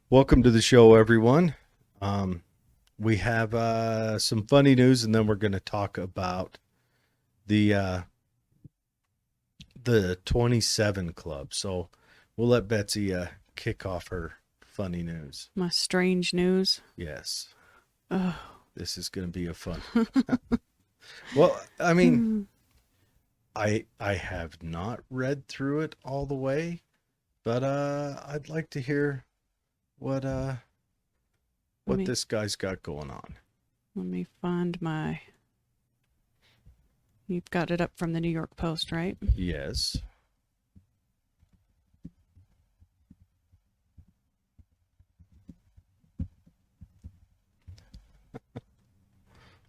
Welcome to the show, everyone. We have some funny news, and then we're going to talk about the uh, the 27 Club. So we'll let Betsy kick off her funny news. My strange news. Yes, Oh. this is going to be a fun. Well, I mean, I have not read through it all the way, but I'd like to hear what me, this guy's got going on. let me find my. You've got it up from the New York Post, right? Yes.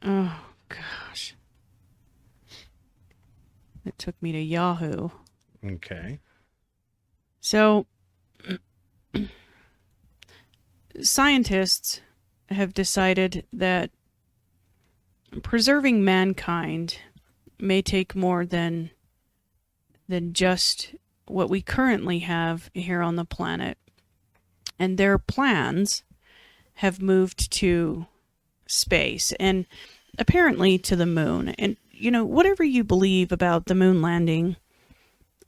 Oh, gosh. It took me to Yahoo. Okay. So, scientists have decided that preserving mankind may take more than just what we currently have here on the planet. And their plans have moved to space and apparently to the moon. And, whatever you believe about the moon landing,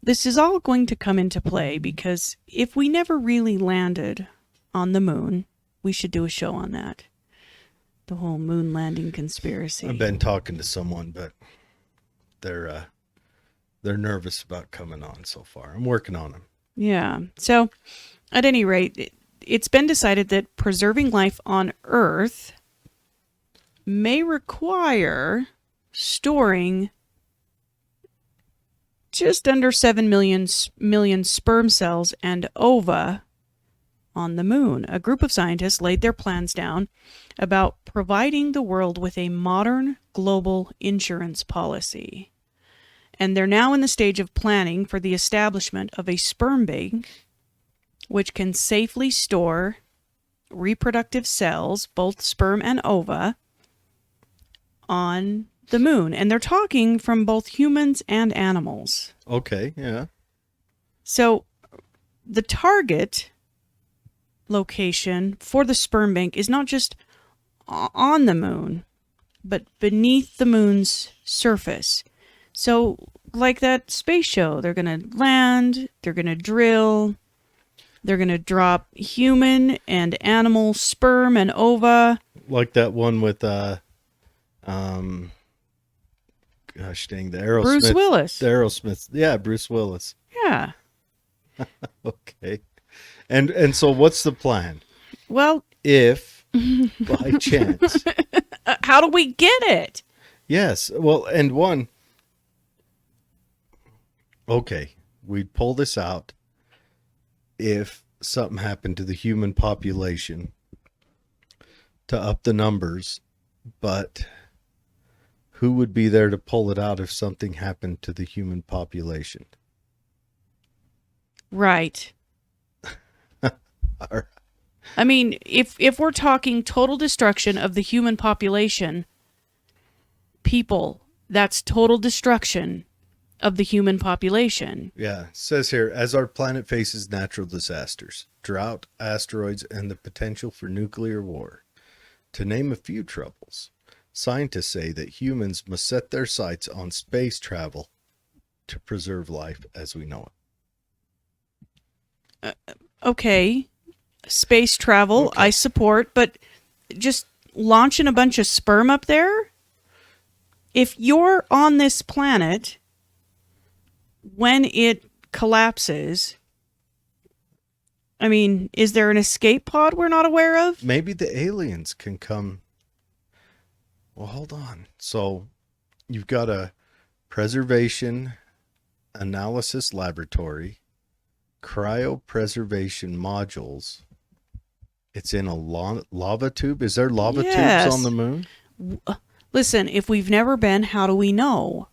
this is all going to come into play because if we never really landed on the moon, we should do a show on that. The whole moon landing conspiracy. I've been talking to someone, but they're nervous about coming on so far. I'm working on them. Yeah. So, at any rate, it's been decided that preserving life on Earth may require storing just under 7 million sperm cells and ova on the moon. A group of scientists laid their plans down about providing the world with a modern global insurance policy. And they're now in the stage of planning for the establishment of a sperm bank which can safely store reproductive cells, both sperm and ova, on the moon. And they're talking from both humans and animals. Okay, yeah. So the target location for the sperm bank is not just on the moon, but beneath the moon's surface. So, like that space show, they're going to land, they're going to drill, they're going to drop human and animal sperm and ova. Like that one with gosh dang, the Aerosmith. Bruce Willis. The Aerosmith. Yeah, Bruce Willis. Yeah. Okay. And so what's the plan? Well, If by chance. How do we get it? Yes. Well, and one. Okay, we'd pull this out if something happened to the human population to up the numbers, but who would be there to pull it out if something happened to the human population? Right. I mean, if we're talking total destruction of the human population, people, that's total destruction of the human population. Yeah, it says here, as our planet faces natural disasters, drought, asteroids, and the potential for nuclear war, to name a few troubles, scientists say that humans must set their sights on space travel to preserve life as we know it. Okay, space travel, okay. I support, but just launching a bunch of sperm up there? If you're on this planet, when it collapses, I mean, is there an escape pod we're not aware of? Maybe the aliens can come. Well, hold on. So you've got a preservation analysis laboratory, cryopreservation modules. It's in a lava tube. Is there lava tubes on the moon? Listen, if we've never been, how do we know?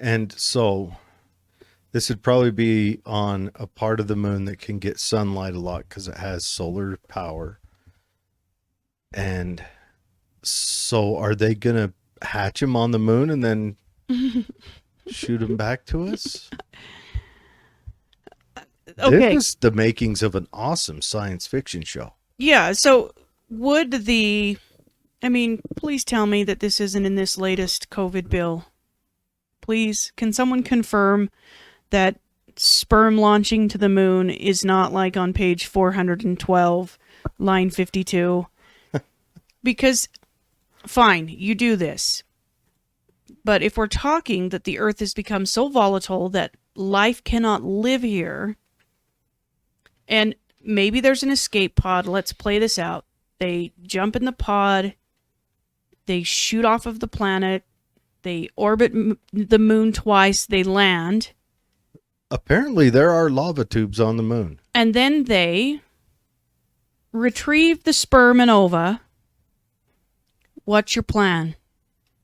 And so this would probably be on a part of the moon that can get sunlight a lot because it has solar power. And so are they going to hatch them on the moon and then shoot them back to us? Okay. This is the makings of an awesome science fiction show. Yeah, so please tell me that this isn't in this latest COVID bill. Please, can someone confirm that sperm launching to the moon is not like on page 412, line 52? Because, fine, you do this. But if we're talking that the Earth has become so volatile that life cannot live here, and maybe there's an escape pod, let's play this out. They jump in the pod, they shoot off of the planet, they orbit the moon twice, they land. Apparently, there are lava tubes on the moon. And then they retrieve the sperm and ova. What's your plan?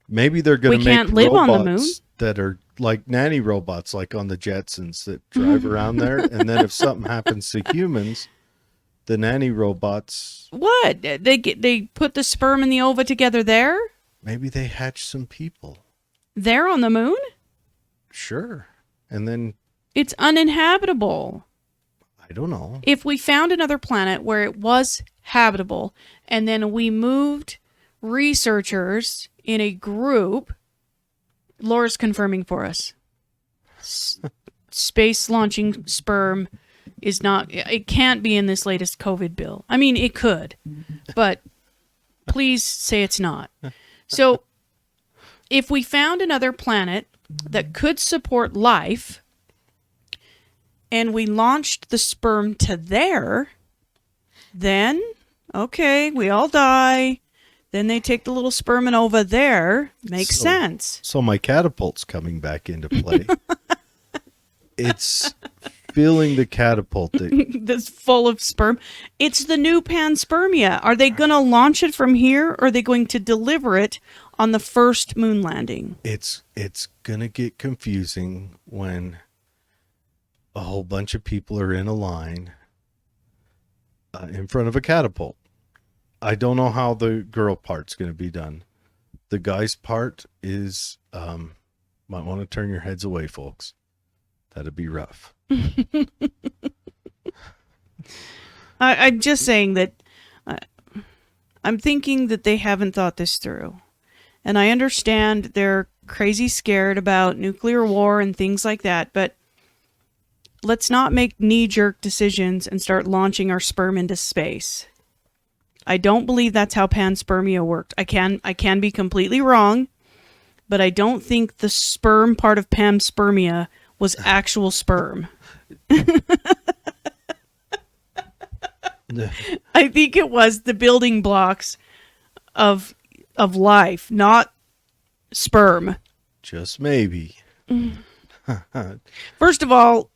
Maybe they're going We to make can't live on the moon. robots that are like nanny robots, like on the Jetsons that drive around there. And then if something happens to humans, the nanny robots, What? They put the sperm and the ova together there? maybe they hatch some people. There on the moon? Sure. And then, It's uninhabitable. I don't know. If we found another planet where it was habitable, and then we moved researchers in a group, Laura's confirming for us. Space launching sperm is not, it can't be in this latest COVID bill. I mean, it could, but please say it's not. So if we found another planet that could support life, and we launched the sperm to there, then, okay, we all die. Then they take the little sperm and ova there. Makes sense. So my catapult's coming back into play. It's filling the catapult. That's full of sperm. It's the new panspermia. Are they going to launch it from here, or are they going to deliver it on the first moon landing? It's going to get confusing when a whole bunch of people are in a line in front of a catapult. I don't know how the girl part's going to be done. The guy's part is, might want to turn your heads away, folks. That'd be rough. I'm just saying that I'm thinking that they haven't thought this through. And I understand they're crazy scared about nuclear war and things like that, but let's not make knee-jerk decisions and start launching our sperm into space. I don't believe that's how panspermia worked. I can be completely wrong, but I don't think the sperm part of panspermia was actual sperm. I think it was the building blocks of life, not sperm. Just maybe. First of all,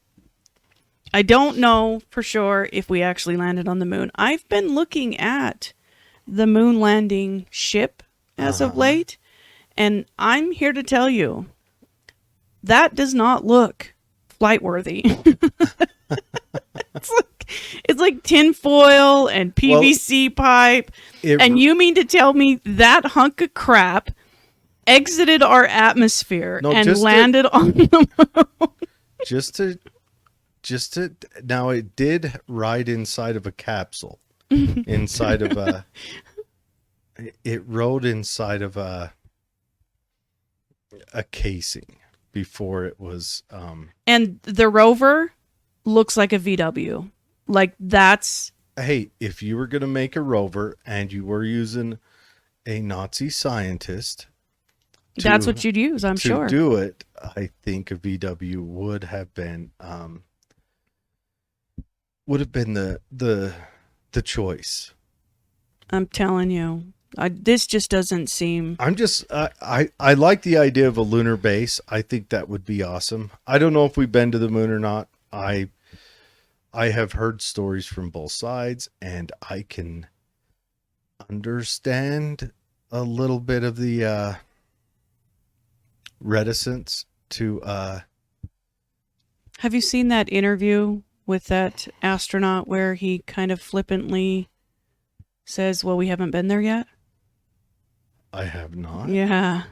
I don't know for sure if we actually landed on the moon. I've been looking at the moon landing ship as of late, and I'm here to tell you that does not look flight worthy. It's like tinfoil and PVC pipe. And you mean to tell me that hunk of crap exited our atmosphere and landed on the moon? Just to now, it did ride inside of a capsule, inside of it rode inside of a casing before it was. And the rover looks like a VW. Like that's. Hey, if you were going to make a rover and you were using a Nazi scientist, that's what you'd use, I'm sure. To do it, I think a VW would have been the choice. I'm telling you, this just doesn't seem. I like the idea of a lunar base. I think that would be awesome. I don't know if we've been to the moon or not. I have heard stories from both sides, and I can understand a little bit of the reticence to. Have you seen that interview with that astronaut where he kind of flippantly says, well, we haven't been there yet? I have not. Yeah.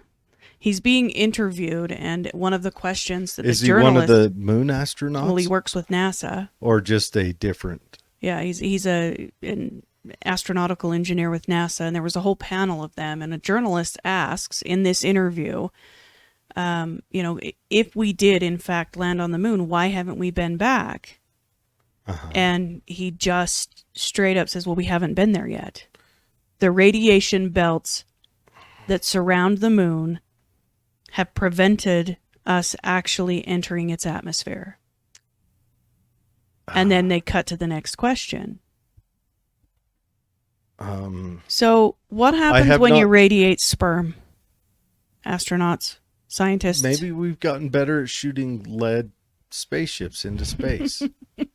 He's being interviewed, and one of the questions that Is the he one of journalist, the moon astronauts? well, he works with NASA. Or just a different? Yeah, he's an astronautical engineer with NASA, and there was a whole panel of them. And a journalist asks in this interview, if we did in fact land on the moon, why haven't we been back? And he just straight up says, well, we haven't been there yet. The radiation belts that surround the moon have prevented us actually entering its atmosphere. And then they cut to the next question. So what happens when you radiate sperm? Astronauts, scientists. Maybe we've gotten better at shooting lead spaceships into space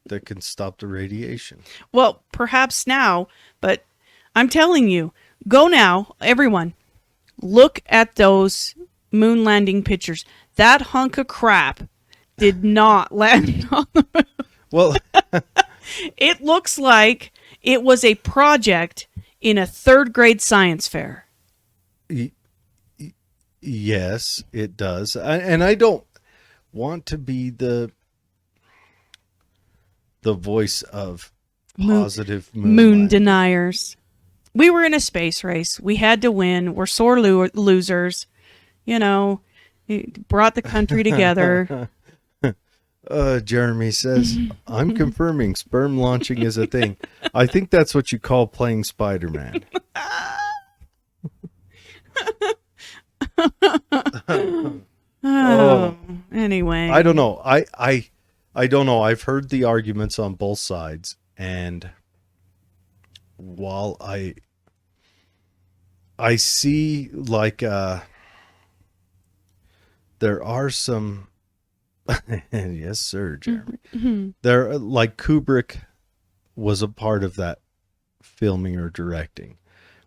that can stop the radiation. Well, perhaps now, but I'm telling you, go now, everyone. Look at those moon landing pictures. That hunk of crap did not land on the moon. Well, it looks like it was a project in a third grade science fair. yes, it does. And I don't want to be the voice of positive moon deniers. We were in a space race. We had to win. We're sore losers. It brought the country together. Jeremy says, I'm confirming sperm launching is a thing. I think that's what you call playing Spider-Man. Anyway. I don't know. I don't know. I've heard the arguments on both sides. And while I see like there are some yes, sir, Jeremy. Mm-hmm. There, like Kubrick was a part of that filming or directing.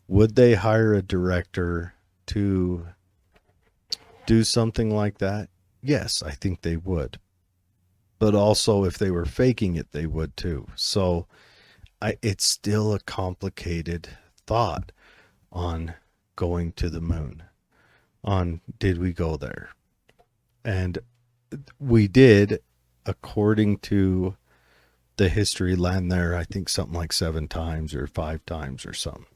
Would they hire a director to do something like that? Yes, I think they would. But also, if they were faking it, they would too. So, it's still a complicated thought on going to the moon. On did we go there? And we did, according to the history, land there, I think something like 7 times or 5 times or something.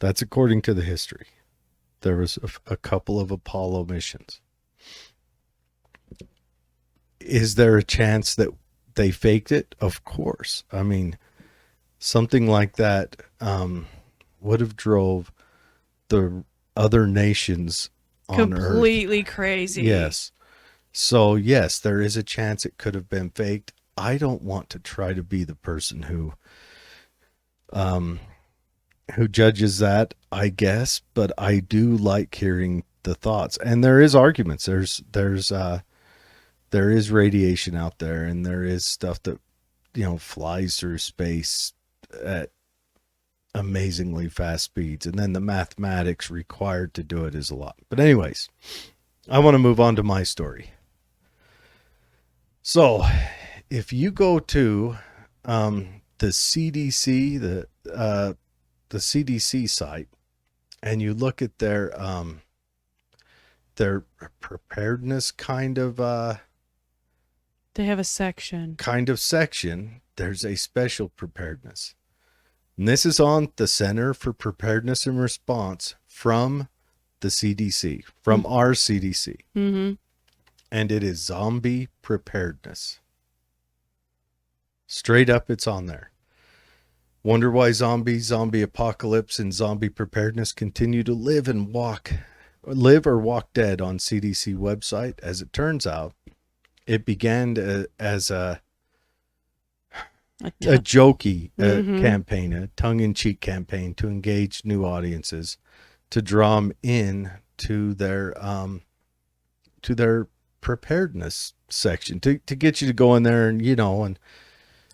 That's according to the history. There was a couple of Apollo missions. Is there a chance that they faked it? Of course. I mean, something like that would have drove the other nations on Earth completely crazy. Yes. So, yes, there is a chance it could have been faked. I don't want to try to be the person who judges that, I guess, but I do like hearing the thoughts. And there is arguments. There is radiation out there, and there is stuff that, flies through space at amazingly fast speeds. And then the mathematics required to do it is a lot. But anyways, I want to move on to my story. So, if you go to the CDC, the CDC site, and you look at their preparedness kind of they have a section. There's a special preparedness. And this is on the Center for Preparedness and Response from the CDC, from our CDC. Mm-hmm. And it is zombie preparedness. Straight up, it's on there. Wonder why zombie apocalypse, and zombie preparedness continue to live or walk dead on CDC website. As it turns out, it began as a jokey campaign, a tongue-in-cheek campaign to engage new audiences, to draw them in to their preparedness section, to get you to go in there and and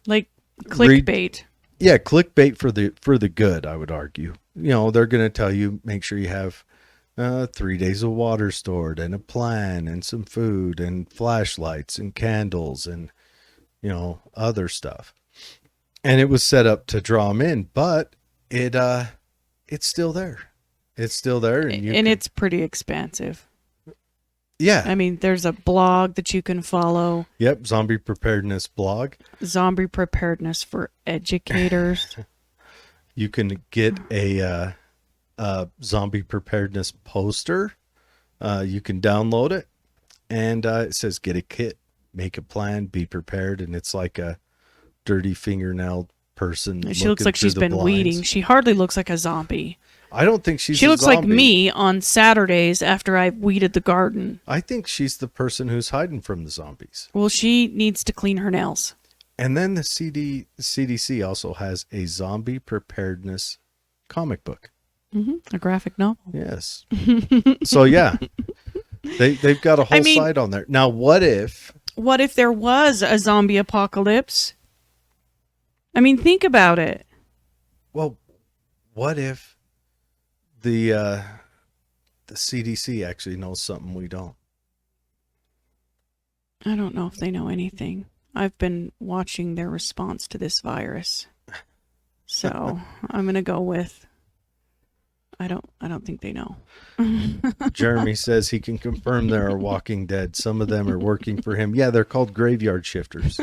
like clickbait. Clickbait for the good, I would argue. They're going to tell you, make sure you have 3 days of water stored, and a plan, and some food, and flashlights, and candles, and other stuff. And it was set up to draw them in, but it's still there. It's still there, and it's pretty expansive. Yeah. I mean, there's a blog that you can follow. Yep, zombie preparedness blog. Zombie preparedness for educators. You can get a zombie preparedness poster. You can download it, and it says get a kit, make a plan, be prepared, and it's like a dirty fingernail person. She looks like she's been weeding. She hardly looks like a zombie. I don't think she's She a looks zombie. like me on Saturdays after I've weeded the garden. I think she's the person who's hiding from the zombies. Well, she needs to clean her nails. And then the CDC also has a zombie preparedness comic book. A graphic novel. Yes. So yeah, they've got a whole side on there. Now, what if there was a zombie apocalypse? I mean, think about it. Well, what if the CDC actually knows something we don't? I don't know if they know anything. I've been watching their response to this virus. So I'm going to go with, I don't think they know. Jeremy says he can confirm there are Walking Dead. Some of them are working for him. Yeah, they're called graveyard shifters.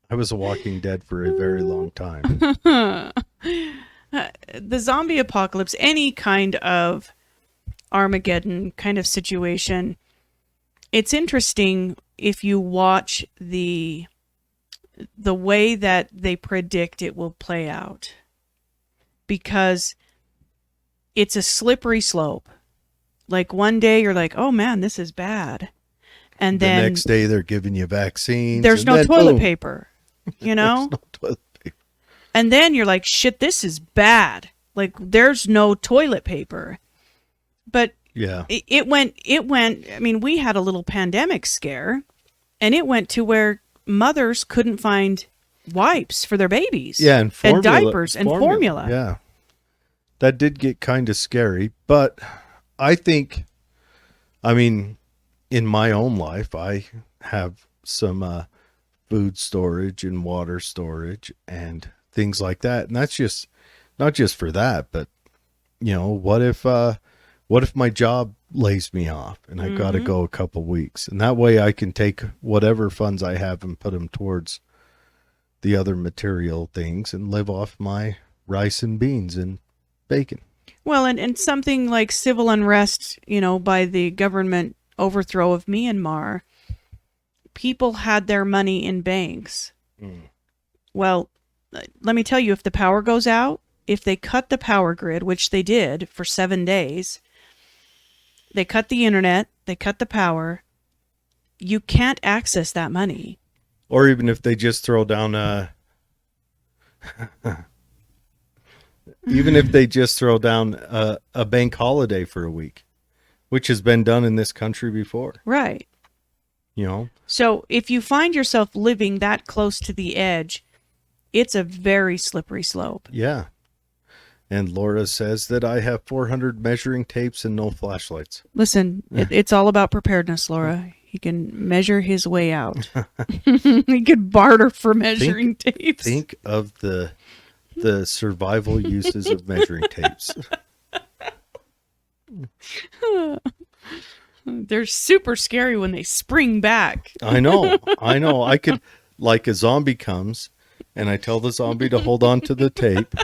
I was a Walking Dead for a very long time. The zombie apocalypse, any kind of Armageddon kind of situation, it's interesting if you watch the way that they predict it will play out, because it's a slippery slope. Like one day you're like, oh man, this is bad. And then the next day they're giving you vaccines. There's no toilet paper, you know? There's no toilet paper. And then you're like, shit, this is bad. Like there's no toilet paper. But yeah, it went, I mean, we had a little pandemic scare, and it went to where mothers couldn't find wipes for their babies. Yeah, and diapers and formula. Yeah. That did get kind of scary, but I think, I mean, in my own life, I have some food storage and water storage and things like that. And that's just not just for that, but you know, what if my job lays me off and I got to go a couple weeks, and that way I can take whatever funds I have and put them towards the other material things and live off my rice and beans and bacon. Well, and something like civil unrest, you know, by the government overthrow of Myanmar, people had their money in banks. Well, let me tell you, if the power goes out, if they cut the power grid, which they did for 7 days, they cut the internet, they cut the power, you can't access that money. Or even if they just throw down a bank holiday for a week, which has been done in this country before. Right. You know? So if you find yourself living that close to the edge, it's a very slippery slope. Yeah. And Laura says that I have 400 measuring tapes and no flashlights. Listen, it's all about preparedness, Laura. He can measure his way out. He could barter for measuring tapes. Think of the survival uses of measuring tapes. They're super scary when they spring back. I know. I could, like, a zombie comes and I tell the zombie to hold on to the tape,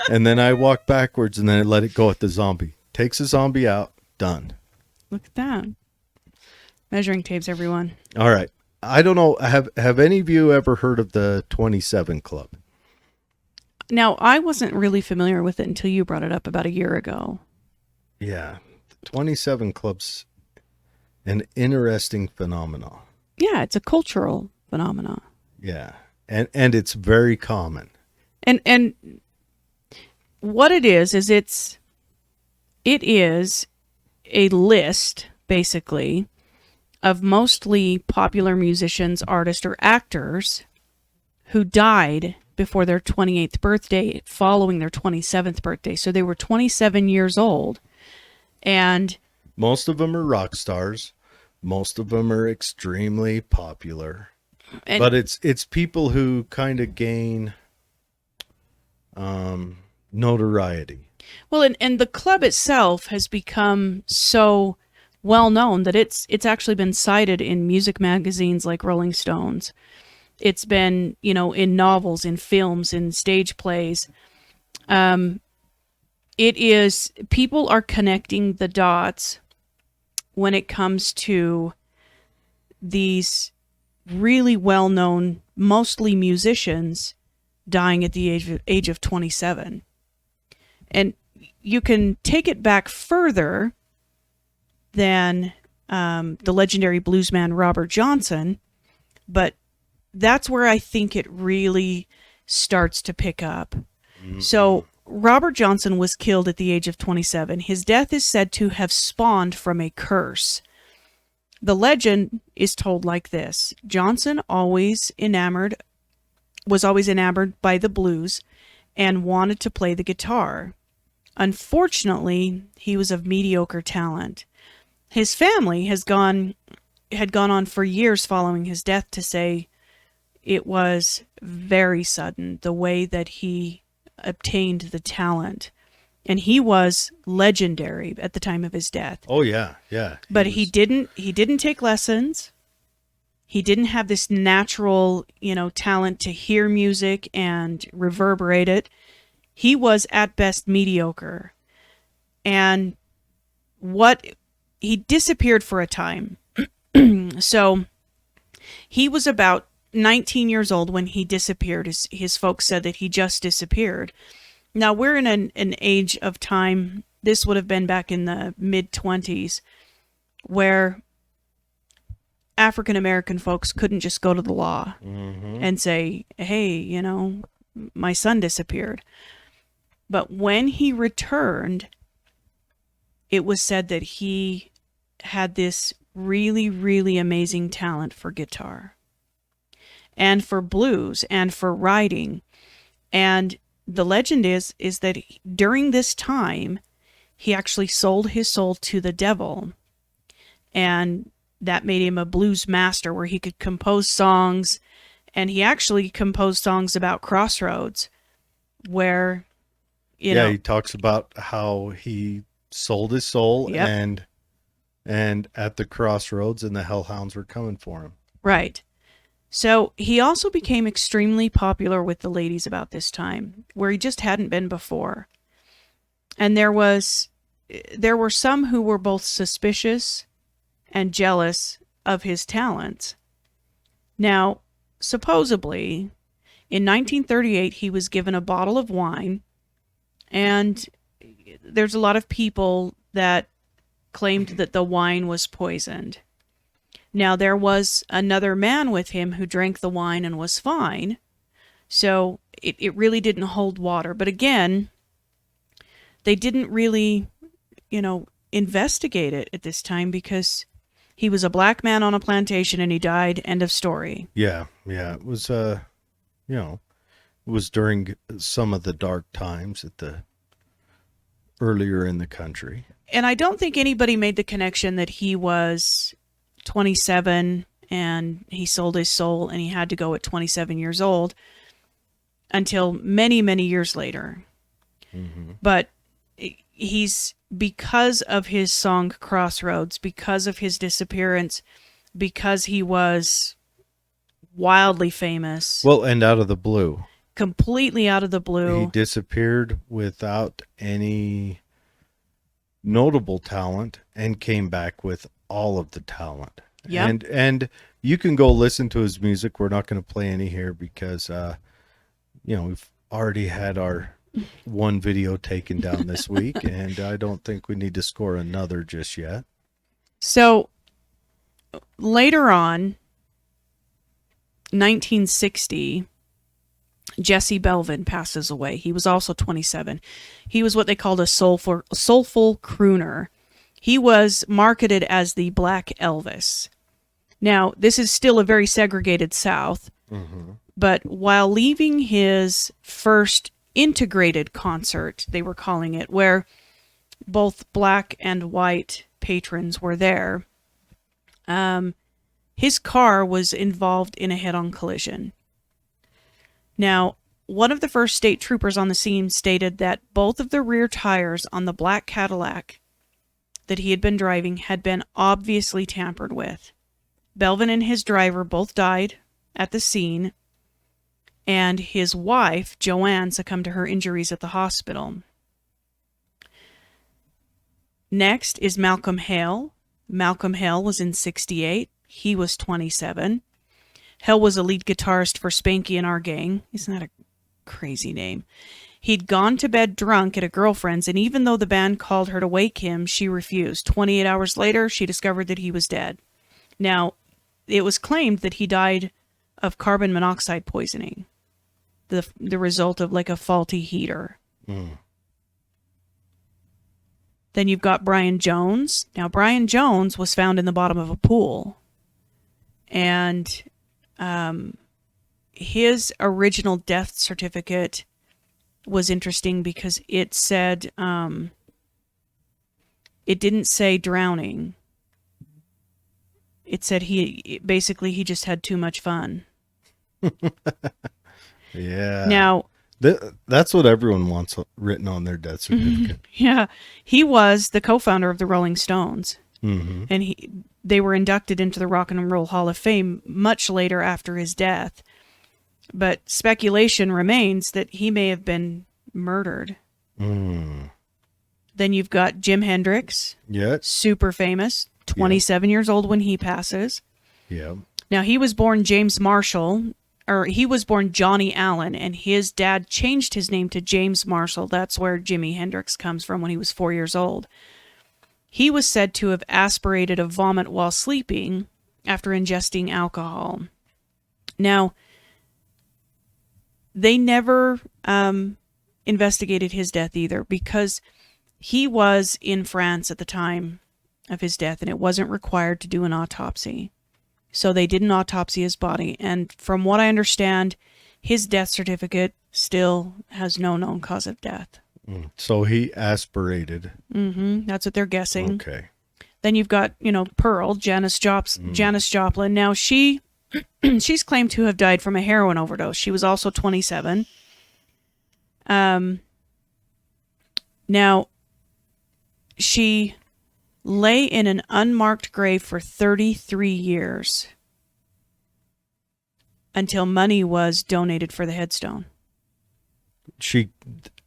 and then I walk backwards and then I let it go at the zombie. Takes the zombie out. Done. Look at that. Measuring tapes, everyone. All right. I don't know. Have any of you ever heard of the 27 Club? Now, I wasn't really familiar with it until you brought it up about a year ago. Yeah. The 27 Club's an interesting phenomenon. Yeah, it's a cultural phenomenon. Yeah. And it's very common. And what it is it is a list, basically, of mostly popular musicians, artists, or actors who died before their 28th birthday, following their 27th birthday. So they were 27 years old. And most of them are rock stars. Most of them are extremely popular. But it's people who kind of gain notoriety. Well, and the club itself has become so well known that it's actually been cited in music magazines like Rolling Stones. It's been, in novels, in films, in stage plays. It is, people are connecting the dots when it comes to these really well-known, mostly musicians, dying at the age of 27. And you can take it back further than the legendary bluesman Robert Johnson, but that's where I think it really starts to pick up. Mm-hmm. So Robert Johnson was killed at the age of 27. His death is said to have spawned from a curse. The legend is told like this: Johnson was always enamored by the blues and wanted to play the guitar. Unfortunately, he was of mediocre talent. His family had gone on for years following his death to say it was very sudden, the way that he obtained the talent. And he was legendary at the time of his death. Oh yeah, yeah. But he didn't take lessons. He didn't have this natural, talent to hear music and reverberate it. He was at best mediocre. And he disappeared for a time. So he was about 19 years old when he disappeared. His folks said that he just disappeared. Now, we're in an age of time, this would have been back in the mid-20s, where African-American folks couldn't just go to the law and say, hey, my son disappeared. But when he returned, it was said that he had this really, really amazing talent for guitar and for blues and for writing. And the legend is that during this time, he actually sold his soul to the devil. And that made him a blues master where he could compose songs. And he actually composed songs about crossroads where, he talks about how he sold his soul and at the crossroads and the hellhounds were coming for him. Right. So he also became extremely popular with the ladies about this time, where he just hadn't been before. And there were some who were both suspicious and jealous of his talents. Now, supposedly, in 1938, he was given a bottle of wine, and there's a lot of people that claimed that the wine was poisoned. Now, there was another man with him who drank the wine and was fine, so it really didn't hold water. But again, they didn't really, investigate it at this time because he was a black man on a plantation and he died. End of story. Yeah. It was, it was during some of the dark times earlier in the country. And I don't think anybody made the connection that he was 27 and he sold his soul and he had to go at 27 years old until many, many years later. Mm-hmm. But because of his song Crossroads, because of his disappearance, because he was wildly famous. Well, and out of the blue. Completely out of the blue. He disappeared without any notable talent and came back with all of the talent. Yeah. And you can go listen to his music. We're not going to play any here because we've already had our one video taken down this week, and I don't think we need to score another just yet. So later on, 1960, Jesse Belvin passes away. He was also 27. He was what they called a soulful crooner. He was marketed as the Black Elvis. Now, this is still a very segregated South, but while leaving his first integrated concert, they were calling it, where both black and white patrons were there, his car was involved in a head-on collision. Now, one of the first state troopers on the scene stated that both of the rear tires on the black Cadillac that he had been driving had been obviously tampered with. Belvin and his driver both died at the scene, and his wife, Joanne, succumbed to her injuries at the hospital. Next is Malcolm Hale. Malcolm Hale was in 68. He was 27. Hale was a lead guitarist for Spanky and Our Gang. Isn't that a crazy name? He'd gone to bed drunk at a girlfriend's, and even though the band called her to wake him, she refused. 28 hours later, she discovered that he was dead. Now, it was claimed that he died of carbon monoxide poisoning, the result of like a faulty heater. Then you've got Brian Jones. Now, Brian Jones was found in the bottom of a pool, and his original death certificate was interesting because it said it didn't say drowning. It said he just had too much fun. Yeah. Now, that's what everyone wants written on their death certificate. yeah, he was the co-founder of the Rolling Stones, and they were inducted into the Rock and Roll Hall of Fame much later after his death. But speculation remains that he may have been murdered. Then you've got Jim Hendrix. Yeah. Super famous. 27 years old when he passes. Yeah. Now, he was born James Marshall, or he was born Johnny Allen, and his dad changed his name to James Marshall. That's where Jimi Hendrix comes from when he was 4 years old. He was said to have aspirated a vomit while sleeping after ingesting alcohol. Now, they never investigated his death either because he was in France at the time of his death, and it wasn't required to do an autopsy. So they didn't autopsy his body. And from what I understand, his death certificate still has no known cause of death. So he aspirated. That's what they're guessing. Okay. Then you've got, Pearl, Janice Joplin. Now, she's claimed to have died from a heroin overdose. She was also 27. Now, she lay in an unmarked grave for 33 years until money was donated for the headstone. She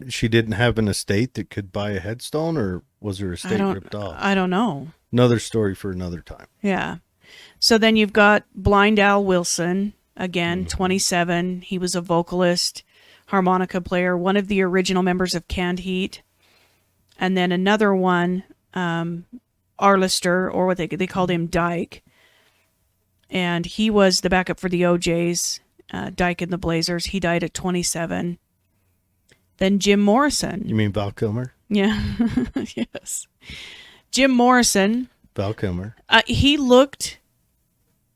didn't have an estate that could buy a headstone, or was her estate ripped off? I don't know. Another story for another time. Yeah. So then you've got Blind Al Wilson, again, 27. He was a vocalist, harmonica player, one of the original members of Canned Heat. And then another one, Arlister, or what they called him, Dyke. And he was the backup for the OJs, Dyke and the Blazers. He died at 27. Then Jim Morrison. You mean Val Kilmer? Yeah. Yes. Jim Morrison. Val Kilmer. He looked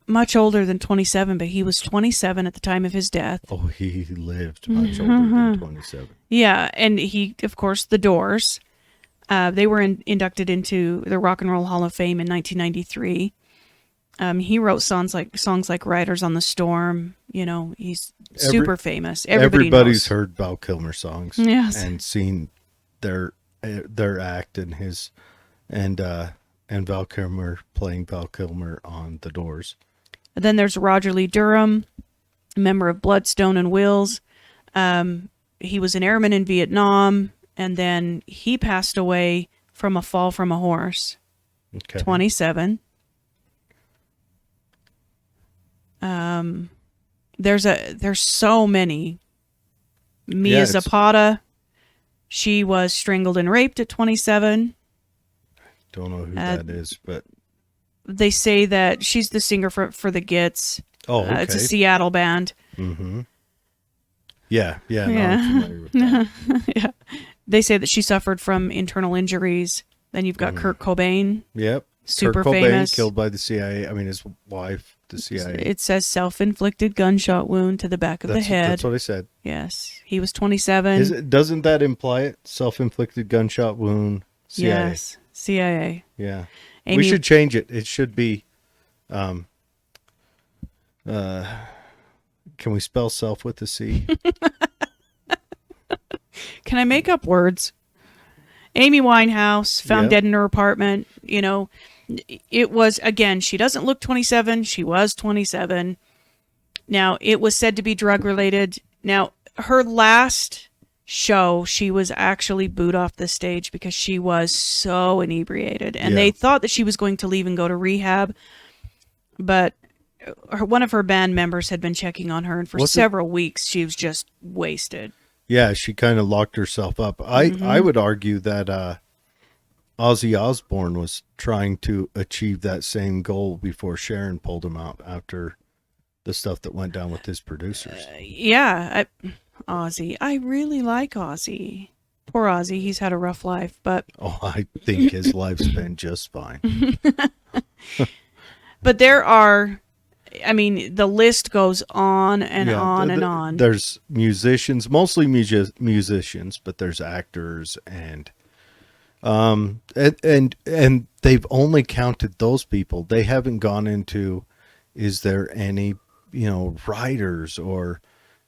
much older than 27, but he was 27 at the time of his death. Oh, he lived much older than 27. Yeah, and he, of course, the Doors. They were inducted into the Rock and Roll Hall of Fame in 1993. He wrote songs like "Riders on the Storm." He's super famous. Everybody's heard Val Kilmer songs, yes, and seen their act and his and Val Kilmer playing Val Kilmer on The Doors. And then there's Roger Lee Durham, a member of Bloodstone and Wills. He was an airman in Vietnam, and then he passed away from a fall from a horse. Okay. 27. There's so many. Mia Zapata, she was strangled and raped at 27. Don't know who that is, but they say that she's the singer for the Gits. Oh, okay. It's a Seattle band. Mm-hmm. Yeah. No, Yeah. I'm familiar with that. Yeah. They say that she suffered from internal injuries. Then you've got Kurt Cobain. Yep. Super Kurt Cobain, famous. killed by the CIA. I mean, his wife, the CIA. It says self-inflicted gunshot wound to the back of the head. That's what I said. Yes. He was 27. Doesn't that imply it? Self-inflicted gunshot wound, CIA. Yes. CIA. Yeah. And we should change it. It should be, can we spell self with a C? Can I make up words? Amy Winehouse found dead in her apartment. You know, it was, again, she doesn't look 27. She was 27. Now, it was said to be drug related. Now, her last show, she was actually booed off the stage because she was so inebriated. And they thought that she was going to leave and go to rehab. But one of her band members had been checking on her. And for several weeks, she was just wasted. Yeah, she kind of locked herself up. I would argue that Ozzy Osbourne was trying to achieve that same goal before Sharon pulled him out after the stuff that went down with his producers. Ozzy. I really like Ozzy. Poor Ozzy. He's had a rough life, but... Oh, I think his life's been just fine. But there are... I mean, the list goes on and on and on. There's musicians, mostly musicians, but there's actors and they've only counted those people. They haven't gone into, is there any, writers or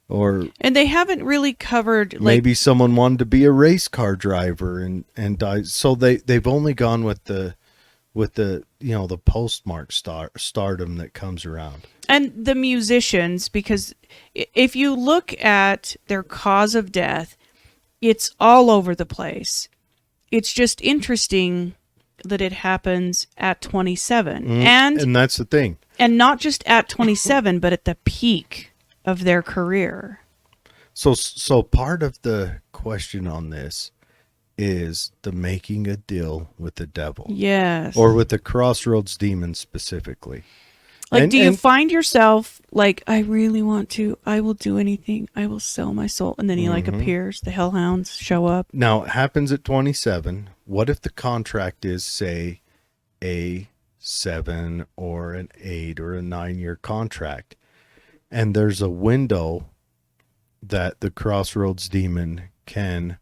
and they haven't really covered maybe someone wanted to be a race car driver and died. So they've only gone with the the postmark stardom that comes around. And the musicians, because if you look at their cause of death, it's all over the place. It's just interesting that it happens at 27. And that's the thing. And not just at 27, but at the peak of their career. So part of the question on this is the making a deal with the devil. Yes. Or with the crossroads demon specifically. Do you find yourself like, I really want to, I will do anything, I will sell my soul, and then he appears, the hellhounds show up. Now, it happens at 27. What if the contract is, say, a 7 or an 8 or a 9-year contract, and there's a window that the crossroads demon can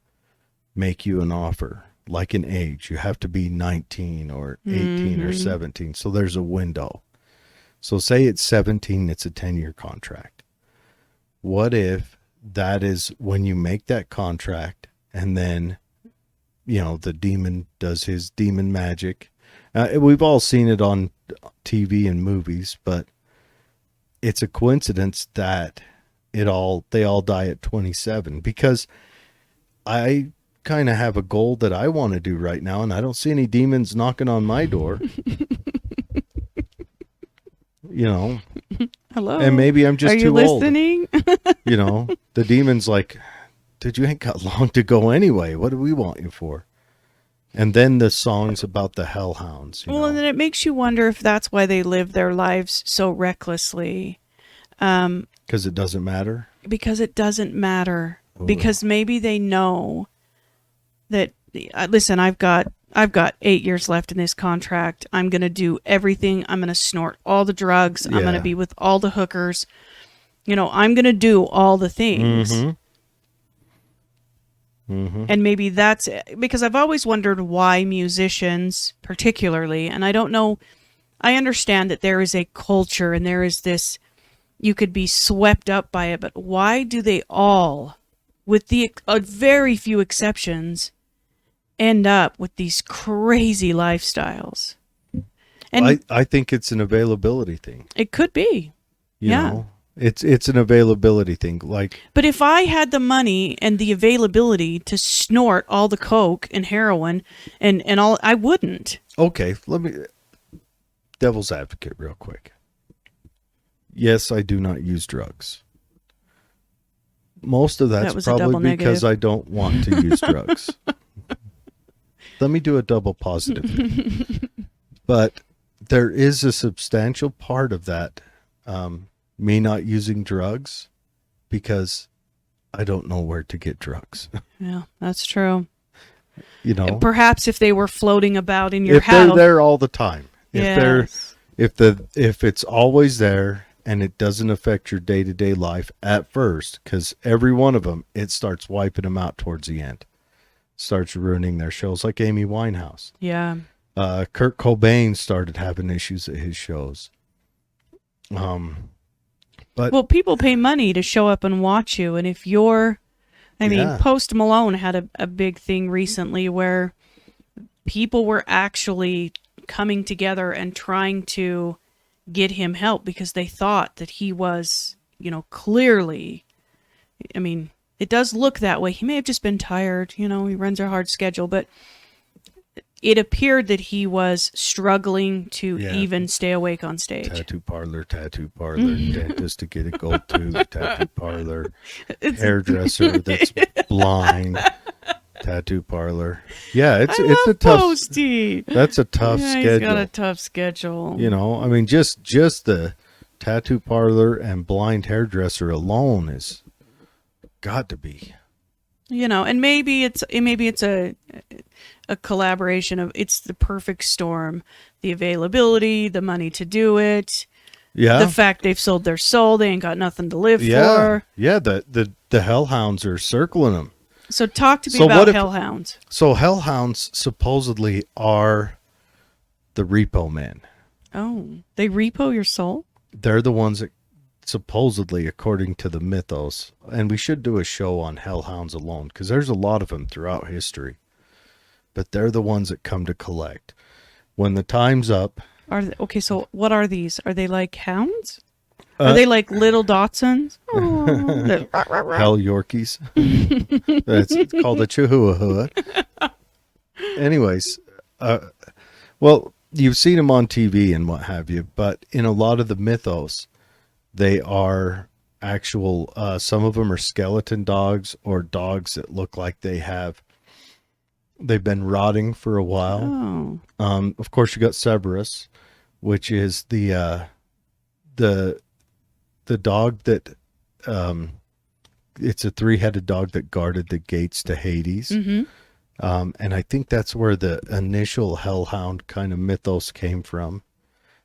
make you an offer, like an age. You have to be 19 or 18 or 17. So there's a window. So say it's 17, it's a 10-year contract. What if that is when you make that contract and then, the demon does his demon magic. We've all seen it on TV and movies, but it's a coincidence that they all die at 27, because I kind of have a goal that I want to do right now, and I don't see any demons knocking on my door. Hello. And maybe I'm just too old. Are you listening? The demon's like, dude, you ain't got long to go anyway. What do we want you for? And then the songs about the hellhounds. And then it makes you wonder if that's why they live their lives so recklessly. Because it doesn't matter? Because it doesn't matter. Ooh. Because maybe they know that, listen, I've got 8 years left in this contract. I'm going to do everything. I'm going to snort all the drugs. I'm going to be with all the hookers. I'm going to do all the things. And maybe that's it. Because I've always wondered why musicians particularly, and I don't know, I understand that there is a culture and there is this, you could be swept up by it, but why do they all, with the very few exceptions, end up with these crazy lifestyles? And I think it's an availability thing. It could be. You know? It's an availability thing. But if I had the money and the availability to snort all the coke and heroin and all, I wouldn't. Okay, let me devil's advocate real quick. Yes, I do not use drugs. Most of that's probably because I don't want to use drugs. Let me do a double positive. But there is a substantial part of that, me not using drugs, because I don't know where to get drugs. Yeah, that's true. Perhaps if they were floating about in your house. If they're there all the time. Yes. If it's always there and it doesn't affect your day-to-day life at first, because every one of them, it starts wiping them out towards the end. Starts ruining their shows, like Amy Winehouse. Yeah. Kurt Cobain started having issues at his shows. But people pay money to show up and watch you, and if you're I mean, Yeah. Post Malone had a big thing recently where people were actually coming together and trying to get him help because they thought that he was, clearly, I mean, it does look that way. He may have just been tired, he runs a hard schedule, but it appeared that he was struggling to Yeah. even stay awake on stage. Tattoo parlor, dentist to get a gold tooth, tattoo parlor, hairdresser that's blind, tattoo parlor. Yeah, it's a tough. Posty. That's a tough Yeah, schedule. he's got a tough schedule. I mean, just the tattoo parlor and blind hairdresser alone is got to be. And maybe it's a collaboration of it's the perfect storm, the availability, the money to do it, Yeah. the fact they've sold their soul, they ain't got nothing to live Yeah. for. Yeah. The hellhounds are circling them. So talk to me So what about if- hellhounds. So hellhounds supposedly are the repo men. Oh, they repo your soul? They're the ones that supposedly, according to the mythos, and we should do a show on hellhounds alone because there's a lot of them throughout history, but they're the ones that come to collect. When the time's up, Okay, so what are these? Are they like hounds? Are they like little Dachshunds? Oh, hell Yorkies. It's called a Chihuahua. Anyways, well, you've seen them on TV and what have you, but in a lot of the mythos, they are actual, some of them are skeleton dogs or dogs that look like they've been rotting for a while. oh. Of course, you got Cerberus, which is the dog that, it's a 3-headed dog that guarded the gates to Hades. Mm-hmm. And I think that's where the initial hellhound kind of mythos came from.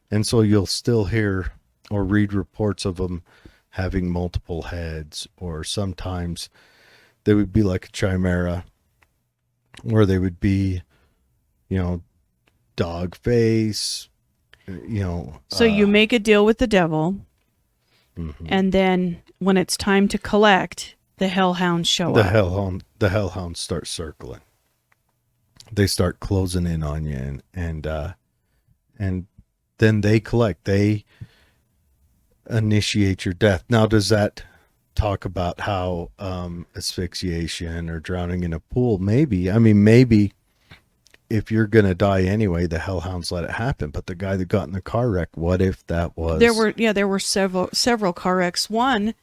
And so you'll still hear or read reports of them having multiple heads, or sometimes they would be like a chimera, or they would be, dog face, So you make a deal with the devil, mhm. and then when it's time to collect, the hellhounds show up. The hellhounds start circling. They start closing in on you, and then they collect. They initiate your death. Now, does that talk about how asphyxiation or drowning in a pool? Maybe. I mean, maybe if you're gonna die anyway, the hellhounds let it happen. But the guy that got in the car wreck, what if that was? There were several car wrecks. One,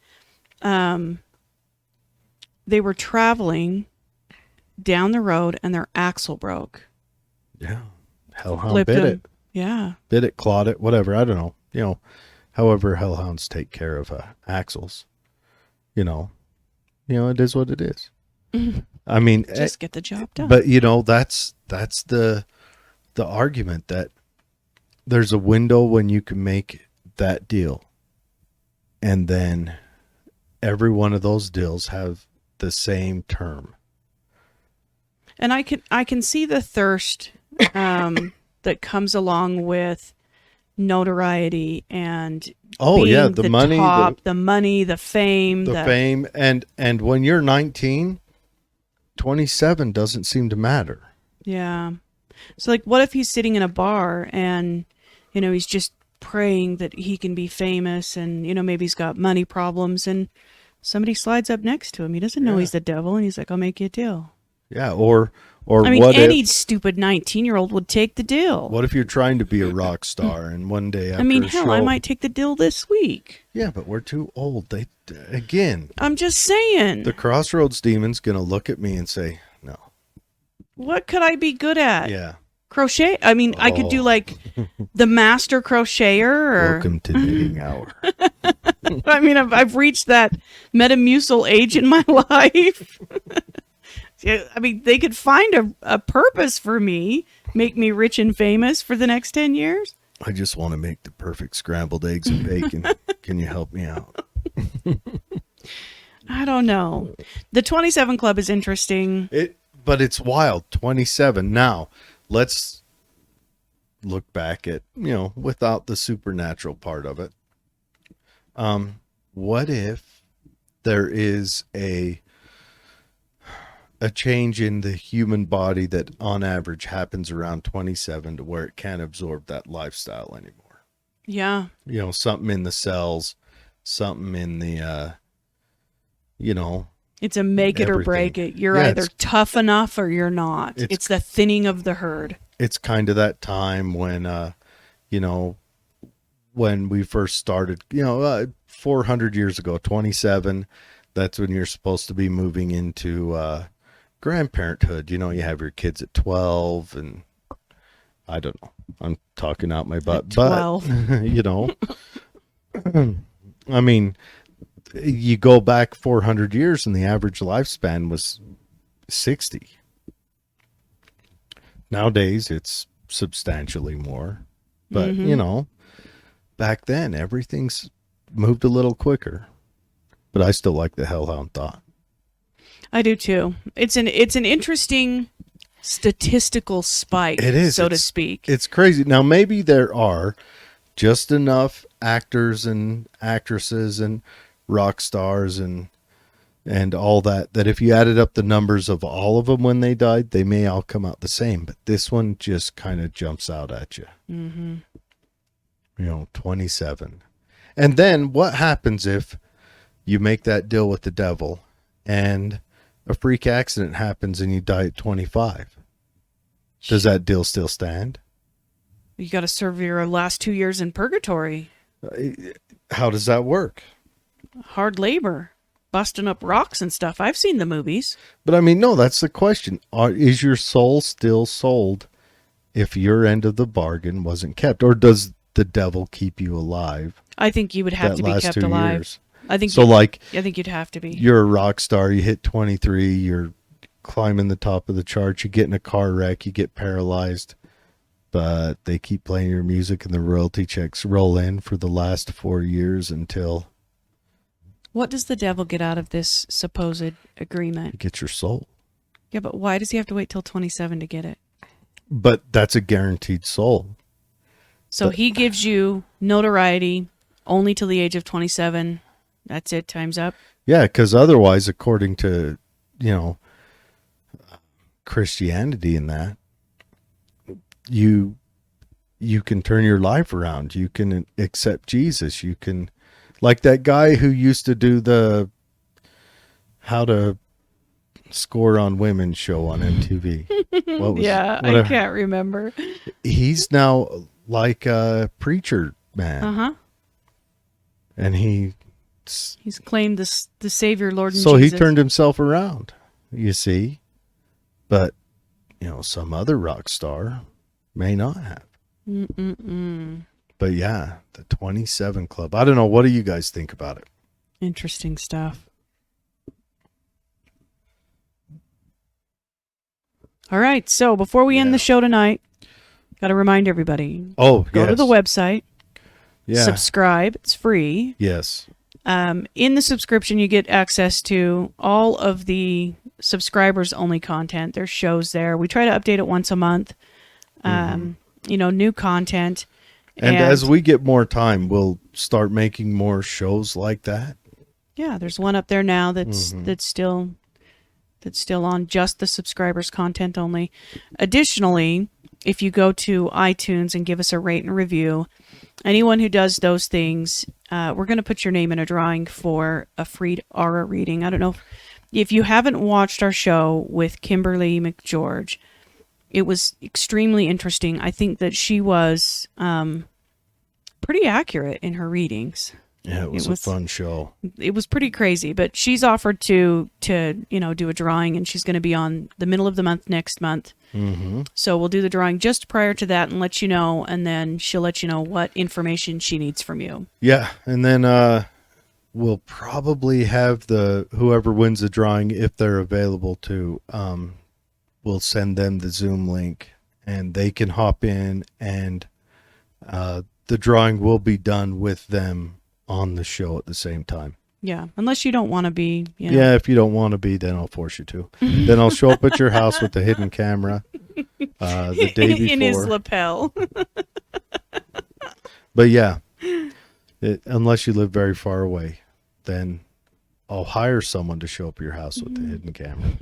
they were traveling down the road and their axle broke. Yeah, hellhound Flipped bit him. it. Yeah. Bit it, clawed it, whatever. I don't know. However hellhounds take care of axles. It is what it is. I mean, Just get the job done. but that's the argument that there's a window when you can make that deal, and then every one of those deals have the same term. And I can see the thirst that comes along with notoriety and being the money, top, the money, the fame, the fame, and when you're 19, 27 doesn't seem to matter. Yeah. So like, what if he's sitting in a bar and he's just praying that he can be famous, and maybe he's got money problems, and somebody slides up next to him. He doesn't know Yeah. he's the devil, and he's like, "I'll make you a deal." Yeah, or I mean, what any if stupid 19-year-old would take the deal. what if you're trying to be a rock star and one day after I mean, a hell, show, I might take the deal this week. Yeah, but we're too old. Again, I'm just saying. the Crossroads demon's gonna look at me and say, "No." What could I be good at? Yeah. Crochet? I mean, I could do Oh. like the master crocheter, or Welcome to knitting hour. I mean, I've reached that Metamucil age in my life. Yeah, I mean, they could find a purpose for me, make me rich and famous for the next 10 years. I just want to make the perfect scrambled eggs and bacon. Can you help me out? I don't know. The 27 Club is interesting. But it's wild. 27. Now, let's look back at, without the supernatural part of it. What if there is a a change in the human body that on average happens around 27 to where it can't absorb that lifestyle anymore. Yeah. You know, something in the cells, something in the, you know, It's a make it or everything. break it. You're Yeah, either tough enough or you're not. It's the thinning of the herd. it's kind of that time when, you know, when we first started, 400 years ago, 27, that's when you're supposed to be moving into grandparenthood. You know, you have your kids at 12, and I don't know. I'm talking out my butt. At 12. But, you know, I mean, you go back 400 years and the average lifespan was 60. Nowadays, it's substantially more. But, Mm-hmm. you know, back then, everything's moved a little quicker. But I still like the Hellhound thought. I do too. It's an interesting statistical spike, It is, so to speak. It's crazy. Now, maybe there are just enough actors and actresses and rock stars and all that if you added up the numbers of all of them when they died, they may all come out the same. But this one just kind of jumps out at you. Mm-hmm. 27. And then what happens if you make that deal with the devil and a freak accident happens and you die at 25? Does that deal still stand? You got to serve your last 2 years in purgatory. How does that work? Hard labor, busting up rocks and stuff. I've seen the movies. But I mean, no, that's the question. Is your soul still sold if your end of the bargain wasn't kept? Or does the devil keep you alive? I think you would have that to be last kept 2 alive. years? I think So, I think you'd have to be. you're a rock star, you hit 23, you're climbing the top of the charts, you get in a car wreck, you get paralyzed, but they keep playing your music and the royalty checks roll in for the last 4 years until What does the devil get out of this supposed agreement? you get your soul. Yeah, but why does he have to wait till 27 to get it? But that's a guaranteed soul. So he gives you notoriety only till the age of 27. That's it. Time's up. Yeah, because otherwise, according to, Christianity and that, you can turn your life around. You can accept Jesus. You can, like that guy who used to do the how to score on women show on MTV. I can't remember. He's now like a preacher man. Uh-huh. And he's claimed the Savior, Lord and so Jesus. he turned himself around, you see. But, some other rock star may not have. Mm-mm-mm. But yeah, the 27 Club. I don't know. What do you guys think about it? Interesting stuff. All right. So before we end the show tonight, got to remind everybody. Go to the website. Yeah. Subscribe. It's free. Yes. In the subscription, you get access to all of the subscribers only content. There's shows there. We try to update it once a month. New content. And as we get more time, we'll start making more shows like that. Yeah, there's one up there now that's still on just the subscribers content only. Additionally, if you go to iTunes and give us a rate and review, anyone who does those things, we're going to put your name in a drawing for a free aura reading. I don't know if you haven't watched our show with Kimberly McGeorge. It was extremely interesting. I think that she was pretty accurate in her readings. Yeah, it was a fun show. It was pretty crazy, but she's offered to do a drawing, and she's going to be on the middle of the month next month. Mm-hmm. So we'll do the drawing just prior to that and let you know, and then she'll let you know what information she needs from you. Yeah, and then we'll probably have whoever wins the drawing, if they're available to, we'll send them the Zoom link, and they can hop in, and the drawing will be done with them on the show at the same time. Yeah, unless you don't want to be. Yeah, if you don't want to be, then I'll force you to. Then I'll show up at your house with the hidden camera the day before. In his lapel. But yeah, unless you live very far away, then I'll hire someone to show up at your house with the hidden camera.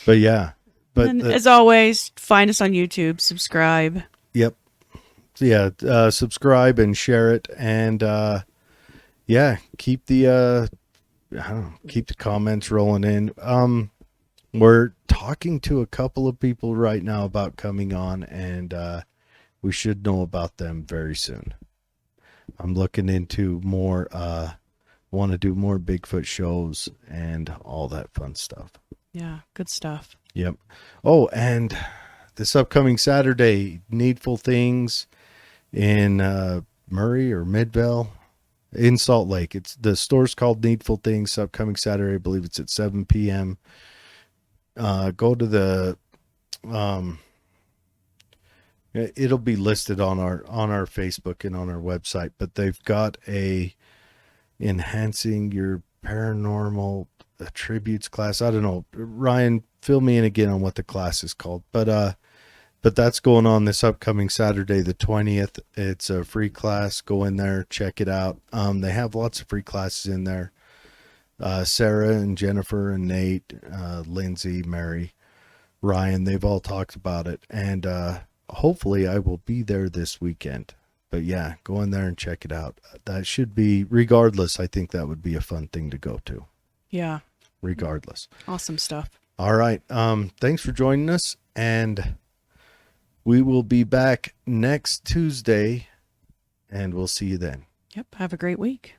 But yeah, but And as always, find us on YouTube, subscribe. yep. So yeah, subscribe and share it, and yeah, keep the keep the comments rolling in. We're talking to a couple of people right now about coming on, and we should know about them very soon. I'm looking into more, want to do more Bigfoot shows and all that fun stuff. Yeah, good stuff. Yep. Oh, and this upcoming Saturday, Needful Things in Murray or Midvale in Salt Lake. It's the store's called Needful Things. Upcoming Saturday, I believe it's at 7 p.m. Go to the it'll be listed on our Facebook and on our website, but they've got a enhancing your paranormal attributes class. I don't know, Ryan, fill me in again on what the class is called, but that's going on this upcoming Saturday the 20th. It's a free class. Go in there, check it out. They have lots of free classes in there. Sarah and Jennifer and Nate, Lindsay, Mary, Ryan, they've all talked about it, and hopefully I will be there this weekend. But yeah, go in there and check it out. That should be, regardless, I think that would be a fun thing to go to. Yeah. Regardless. Awesome stuff. All right. Thanks for joining us, and we will be back next Tuesday, and we'll see you then. Yep. Have a great week.